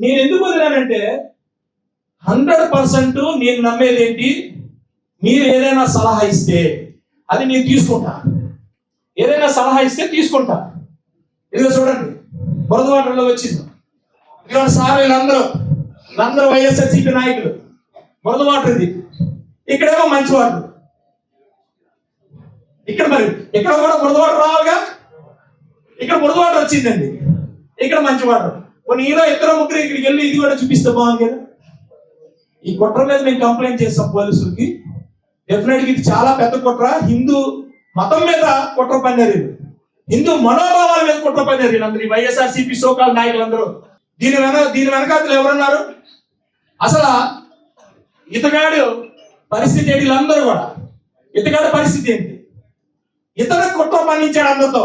నేను ఎందుకు వదిలానంటే 100% నేను నమ్మేది ఏంటి, మీరు ఏదైనా సలహా ఇస్తే అది నేను తీసుకుంటా. ఏదైనా సలహా ఇస్తే తీసుకుంటా. ఇదిగో చూడండి, బురదవాటలో వచ్చింది. ఇదిగో సార్ వీళ్ళందరూ వైఎస్ఆర్సీపీ నాయకులు. బురదవాటర్ ఇది. ఇక్కడేమో మంచి వాటర్. ఇక్కడ కూడా బురదవాటర్ రావాలిగా. ఇక్కడ బురదవాటర్ వచ్చిందండి, ఇక్కడ మంచి వాటర్. కొన్ని ఈలో ఇద్దరు ముగ్గురు ఇక్కడికి వెళ్ళి ఇది కూడా చూపిస్తే బాగుంది కదా. ఈ కుట్ర మీద మేము కంప్లైంట్ చేస్తాం పోలీసులకి. డెఫినెట్గా ఇది చాలా పెద్ద కుట్ర. హిందూ మతం మీద కుట్ర పన్నారు, హిందూ మనోభావాల మీద కుట్ర పన్నారు వీళ్ళందరూ, ఈ వైఎస్ఆర్సీపీ సోకాల్ నాయకులందరూ. దీని వెనకాతలు ఎవరున్నారు? అసలు ఇతగాడు పరిస్థితి ఏంటి? వీళ్ళందరూ కూడా ఇతగాడి పరిస్థితి ఏంటి? ఇతర కుట్ర పన్నించాడు అందరితో.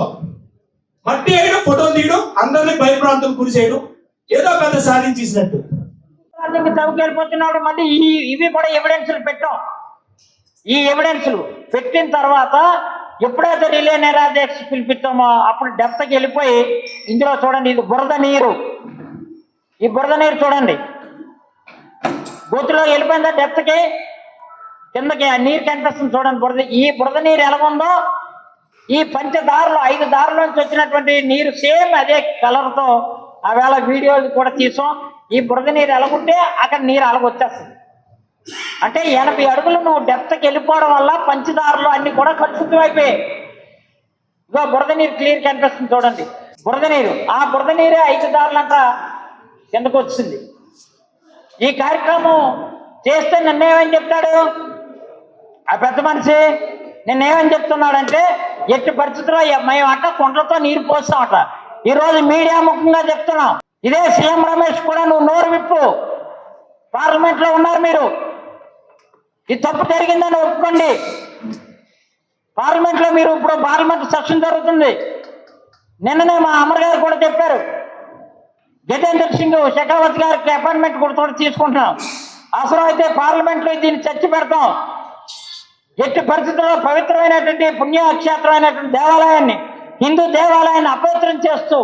మట్టి వేయడం, ఫోటో తీయడం, అందరినీ భయభ్రాంతులు గురి చేయడం, ఏదో పెద్ద సాధించేసినట్టు. చౌకెళ్ళిపోతున్నాడు. మళ్ళీ ఇవి కూడా ఎవిడెన్స్లు పెట్టాం. ఈ ఎవిడెన్స్లు పెట్టిన తర్వాత ఎప్పుడైతే రిలే నిరాదీక్ష పిలిపిస్తామో అప్పుడు డెప్త్కి వెళ్ళిపోయి, ఇందులో చూడండి, ఇది బురద నీరు. ఈ బురద నీరు చూడండి, గోతులో వెళ్ళిపోయిందా డెప్త్కి, కిందకి ఆ నీరు కనిపిస్తుంది చూడండి. ఈ బురద నీరు ఎలాగుందో, ఈ పంచదారులు 5 దారుల నుంచి వచ్చినటువంటి నీరు సేమ్ అదే కలర్తో ఆవేళ వీడియోలు కూడా తీసాం. ఈ బురద నీరు ఎలాగుంటే అక్కడ నీరు అలాగొచ్చేస్తుంది. అంటే 80 అడుగులు నువ్వు డెప్త్కి వెళ్ళిపోవడం వల్ల పంచదారులు అన్ని కూడా కలుషితం అయిపోయాయి. ఇగో బురద నీరు క్లియర్ కనిపిస్తుంది చూడండి, బురద నీరు. ఆ బురద నీరే 5 దారులంట కిందకు వచ్చింది. ఈ కార్యక్రమం చేస్తే నిన్నేమని చెప్తాడు ఆ పెద్ద మనిషి? నిన్నేమని చెప్తున్నాడంటే, ఎట్టి పరిస్థితుల్లో మేము అట్ట కుండలతో నీరు పోస్తామట. ఈరోజు మీడియా ముఖంగా చెప్తున్నాం. ఇదే సీఎం రమేష్ కూడా నువ్వు నోరు విప్పు. పార్లమెంట్లో ఉన్నారు మీరు, ఈ తప్పు జరిగిందని ఒప్పుకోండి. పార్లమెంట్లో మీరు ఇప్పుడు పార్లమెంట్ సెషన్ జరుగుతుంది. నిన్ననే మా అమర్ గారు కూడా చెప్పారు, జితేంద్ర సింగ్ షెకావత్ గారికి అపాయింట్మెంట్ కూడా తీసుకుంటున్నాం. అవసరం అయితే పార్లమెంట్లో దీన్ని చర్చ పెడతాం. ఎట్టి పరిస్థితుల్లో పవిత్రమైనటువంటి పుణ్యక్షేత్రమైనటువంటి దేవాలయాన్ని, హిందూ దేవాలయాన్ని అపవిత్రం చేస్తూ,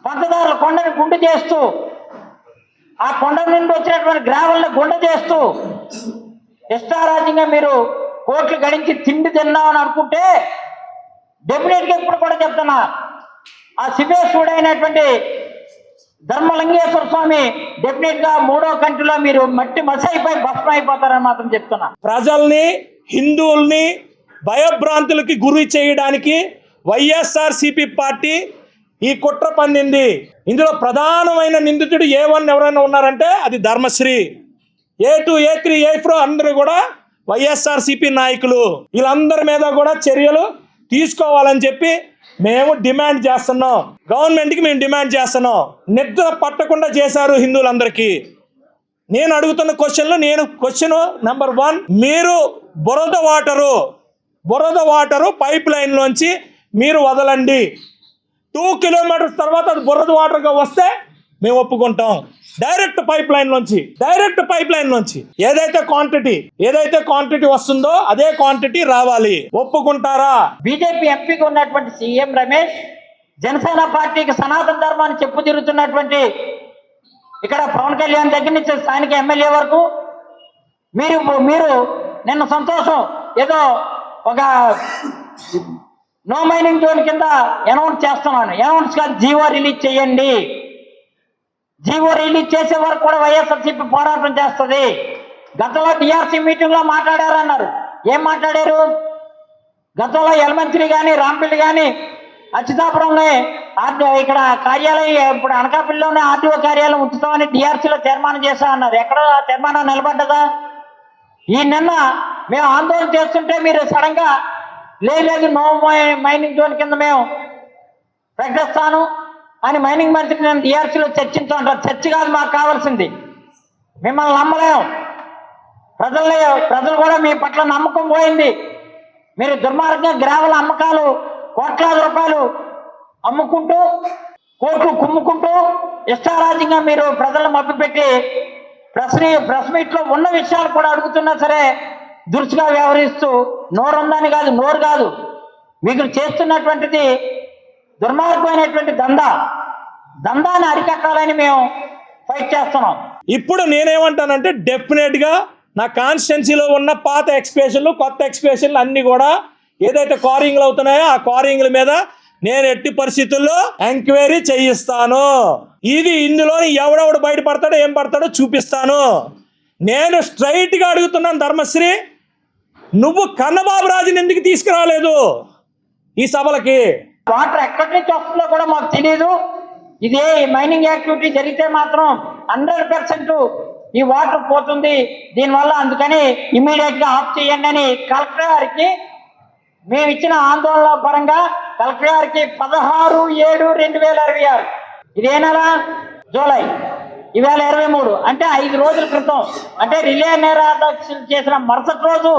పంచదారుల కొండని గుండు చేస్తూ, ఆ కొండ నుండి వచ్చినటువంటి గ్రావల్ని గుండ చేస్తూ ఇష్టారాజ్యంగా మీరు కోట్లు గడించి తిండి తిన్నామని అనుకుంటే, డెఫినెట్గా ఇప్పుడు కూడా చెప్తున్నా, ఆ శివేశ్వరుడైనటువంటి ధర్మలింగేశ్వర స్వామి డెఫినెట్గా 3వ కంటిలో మీరు మట్టి మసైపోయి భస్మం అయిపోతారని మాత్రం చెప్తున్నా. ప్రజల్ని, హిందువుల్ని భయభ్రాంతులకి గురి చేయడానికి వైఎస్ఆర్సీపీ పార్టీ ఈ కుట్ర పన్నింది. ఇందులో ప్రధానమైన నిందితుడు A1 ఎవరైనా ఉన్నారంటే అది ధర్మశ్రీ. A2, A3, A4 అందరూ కూడా వైఎస్ఆర్సీపీ నాయకులు. వీళ్ళందరి మీద కూడా చర్యలు తీసుకోవాలని చెప్పి మేము డిమాండ్ చేస్తున్నాం. గవర్నమెంట్కి మేము డిమాండ్ చేస్తున్నాం. నిద్ర పట్టకుండా చేశారు హిందువులందరికీ. నేను అడుగుతున్న క్వశ్చన్ నెంబర్ 1, మీరు బురద వాటరు పైప్ లైన్లోంచి మీరు వదలండి. 2 కిలోమీటర్స్ తర్వాత అది బురద వాటర్గా వస్తే మేము ఒప్పుకుంటాం. డైరెక్ట్ పైప్ లైన్ నుంచి ఏదైతే క్వాంటిటీ వస్తుందో అదే క్వాంటిటీ రావాలి. ఒప్పుకుంటారా? బీజేపీ ఎంపీగా ఉన్నటువంటి సీఎం రమేష్, జనసేన పార్టీకి సనాతన ధర్మాన్ని చెప్పు తిరుగుతున్నటువంటి ఇక్కడ పవన్ కళ్యాణ్ దగ్గర నుంచి స్థానిక ఎమ్మెల్యే వరకు మీరు నిన్న సంతోషం ఏదో ఒక నో మైనింగ్ జోన్ కింద అనౌన్స్ చేస్తున్నాను. అనౌన్స్ కాదు, జీవో రిలీజ్ చేయండి. జీవో రిలీజ్ చేసే వరకు కూడా వైఎస్ఆర్సీపీ పోరాటం చేస్తుంది. గతంలో టీఆర్సీ మీటింగ్లో మాట్లాడారన్నారు. ఏం మాట్లాడారు? గతంలో ఎలమంచిలి కానీ, రాంపల్లి కానీ, అచ్యుతాపురంలో ఇక్కడ కార్యాలయం, ఇప్పుడు అనకాపల్లిలోనే ఆర్టీఓ కార్యాలయం ఉంచుతామని టీఆర్సీలో తీర్మానం చేశా అన్నారు. ఎక్కడ తీర్మానం నిలబడ్డదా? ఈ నిన్న మేము ఆందోళన చేస్తుంటే మీరు సడన్గా లేదు నో మైనింగ్ జోన్ కింద మేము ప్రకటిస్తాను అని మైనింగ్ మంత్రి నేను టీఆర్సీలో చర్చించాలంటారు. చర్చ కాదు మాకు కావాల్సింది. మిమ్మల్ని నమ్మలేం. ప్రజలు కూడా మీ పట్ల నమ్మకం పోయింది. మీరు దుర్మార్గంగా గ్రావెల్ అమ్మకాలు కోట్లాది రూపాయలు అమ్ముకుంటూ, కోట్లు కుమ్ముకుంటూ ఇష్టారాజ్యంగా మీరు ప్రజలను మభ్యపెట్టి ప్రెస్ మీట్లో ఉన్న విషయాలు కూడా అడుగుతున్నా సరే దురుసుగా వ్యవహరిస్తూ నోరుందని కాదు, నోరు కాదు, మీకు చేస్తున్నటువంటిది దుర్మార్గమైనటువంటి దందా. దందాన్ని అరికట్టాలని మేము ఫైట్ చేస్తున్నాం. ఇప్పుడు నేనేమంటానంటే డెఫినెట్గా నా కాన్స్టిట్యున్సీలో ఉన్న పాత ఎక్స్ప్రెషన్లు కొత్త ఎక్స్ప్రెషన్లు అన్నీ కూడా ఏదైతే క్వారింగ్లు అవుతున్నాయో ఆ క్వారింగ్ల మీద నేను ఎట్టి పరిస్థితుల్లో ఎంక్వైరీ చేయిస్తాను. ఇది ఇందులో ఎవడెవడు బయటపడతాడో ఏం పడతాడో చూపిస్తాను. నేను స్ట్రైట్గా అడుగుతున్నాను ధర్మశ్రీ, నువ్వు కన్నబాబు రాజుని ఎందుకు తీసుకురాలేదు ఈ సభలకి? వాటర్ ఎక్కడి నుంచి వస్తుందో కూడా మాకు తెలియదు. ఇదే మైనింగ్ యాక్టివిటీ జరిగితే మాత్రం 100% ఈ వాటర్ పోతుంది దీనివల్ల, అందుకని ఇమీడియట్ గా ఆఫ్ చేయండి అని కలెక్టర్ గారికి మేము ఇచ్చిన ఆందోళన పరంగా కలెక్టర్ గారికి 16/7/2026 ఇదే నెల జూలై, ఇవాళ 23 అంటే 5 రోజుల క్రితం, అంటే రిలే నిరాదీక్షలు చేసిన మరుసటి రోజు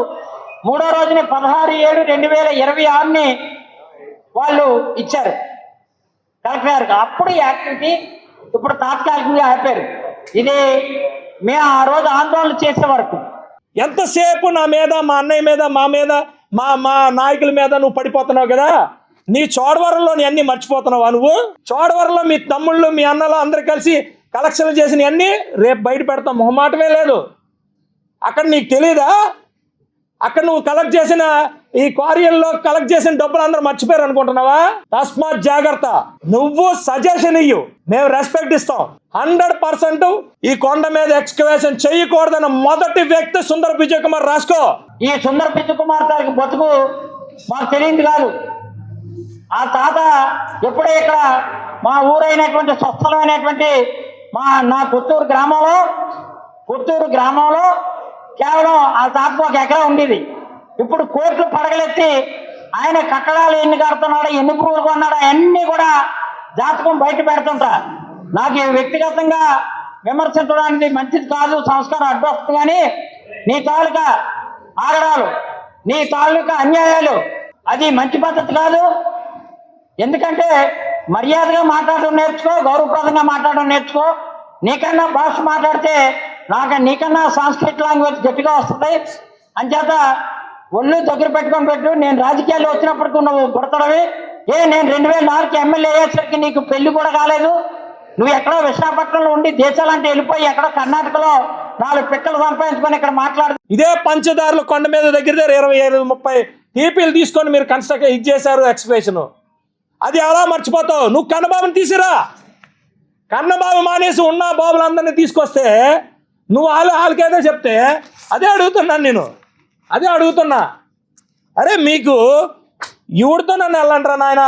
3వ రోజుని 16/7/2026 వాళ్ళు ఇచ్చారు కలెక్టర్ గారికి. అప్పుడు ఈ యాక్టివిటీ ఇప్పుడు తాత్కాలికంగా ఆపారు. ఇది మేము ఆ రోజు ఆందోళన చేసే వరకు ఎంతసేపు నా మీద, మా అన్నయ్య మీద, మా మీద, మా నాయకుల మీద నువ్వు పడిపోతున్నావు కదా. నీ చోడవరంలో నీ అన్ని మర్చిపోతున్నావా? నువ్వు చోడవరంలో మీ తమ్ముళ్ళు మీ అన్నలు అందరు కలిసి కలెక్షన్లు చేసిన అన్నీ రేపు బయట పెడతాం, మొహమాటమే లేదు. అక్కడ నీకు తెలియదా? అక్కడ నువ్వు కలెక్ట్ చేసిన ఈ క్వారియల్లో కలెక్ట్ చేసిన డబ్బులు అందరూ మర్చిపోయారు అనుకుంటున్నావా? తస్మాత్ జాగ్రత్త. నువ్వు సజెషన్ ఇయ్యు, మేము రెస్పెక్ట్ ఇస్తాం. 100% ఈ కొండ మీద ఎక్స్కవేషన్ చేయకూడదన్న మొదటి వ్యక్తి సుందర విజయ్ కుమార్ రాసుకో. ఈ సుందర విజయ్ కుమార్ గారికి బతుకు మాకు తెలియదు కాదు. ఆ తాత ఎప్పుడే ఇక్కడ మా ఊరైనటువంటి స్వస్థలమైనటువంటి నా కొత్తూరు గ్రామంలో కేవలం ఆ తాతకు 1 ఎకరా ఉండేది. ఇప్పుడు కోట్లు పడగలెత్తి ఆయన కట్టడాలు ఎన్ని కడుతున్నాడో, ఎన్ని పురుగులు కొన్నాడో అన్నీ కూడా జాతకం బయట పెడుతుంటా. నాకు వ్యక్తిగతంగా విమర్శించడానికి మంచిది కాదు, సంస్కారం అడ్డొస్తుంది. కానీ నీ తాలూకా ఆగడాలు, నీ తాలూకా అన్యాయాలు అది మంచి పద్ధతి కాదు. ఎందుకంటే మర్యాదగా మాట్లాడడం నేర్చుకో, గౌరవప్రదంగా మాట్లాడడం నేర్చుకో. నీకన్నా భాష మాట్లాడితే నీకన్నా సంస్కృత లాంగ్వేజ్ గట్టిగా వస్తుంది. అంచేత ఒళ్ళు దగ్గర పెట్టుకొని పెట్టు. నేను రాజకీయాల్లో వచ్చినప్పటికీ నువ్వు పుడతాడవి. నేను 2004 ఎమ్మెల్యే అయ్యేసరికి నీకు పెళ్లి కూడా కాలేదు. నువ్వు ఎక్కడో విశాఖపట్నంలో ఉండి దేశాలంటే వెళ్ళిపోయి ఎక్కడో కర్ణాటకలో 4 పిక్కలు సంపాదించుకొని ఇక్కడ మాట్లాడు. ఇదే పంచదారుల కొండ మీద దగ్గర 25-30 టీపీలు తీసుకొని మీరు ఇది చేశారు ఎక్స్ప్రెషన్. అది ఎలా మర్చిపోతావు? నువ్వు కన్నబాబుని తీసిరా. కన్నబాబు మానేసి ఉన్న బాబులందరినీ తీసుకొస్తే నువ్వు వాళ్ళకేదో చెప్తే అదే అడుగుతున్నా. అరే మీకు ఈవిడితో నన్ను వెళ్ళంటారా నాయన?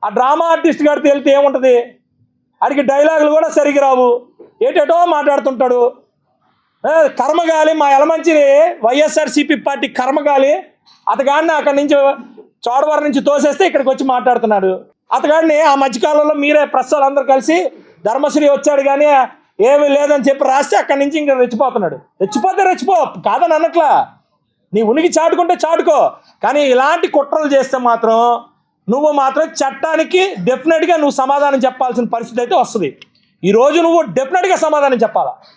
ఆ డ్రామా ఆర్టిస్ట్ గారితో వెళ్తే ఏముంటుంది? అడిగి డైలాగులు కూడా సరిగ్గా రావు, ఏటేటో మాట్లాడుతుంటాడు. కర్మగాలి మా ఎలమంచి వైఎస్ఆర్సీపీ పార్టీ కర్మగాలి అతగాడిని అక్కడి నుంచి చోడవరం నుంచి తోసేస్తే ఇక్కడికి వచ్చి మాట్లాడుతున్నాడు. అతగాడిని ఆ మధ్యకాలంలో మీరే ప్రెస్ వాళ్ళందరూ కలిసి ధర్మశ్రీ వచ్చాడు కానీ ఏమీ లేదని చెప్పి రాస్తే అక్కడి నుంచి ఇంకా రెచ్చిపోతున్నాడు. రెచ్చిపో కాదని అనట్లా, నీ ఉనికి చాటుకుంటే చాటుకో. కానీ ఇలాంటి కుట్రలు చేస్తే మాత్రం నువ్వు మాత్రం చట్టానికి డెఫినెట్గా నువ్వు సమాధానం చెప్పాల్సిన పరిస్థితి అయితే వస్తుంది. ఈరోజు నువ్వు డెఫినెట్గా సమాధానం చెప్పాలా.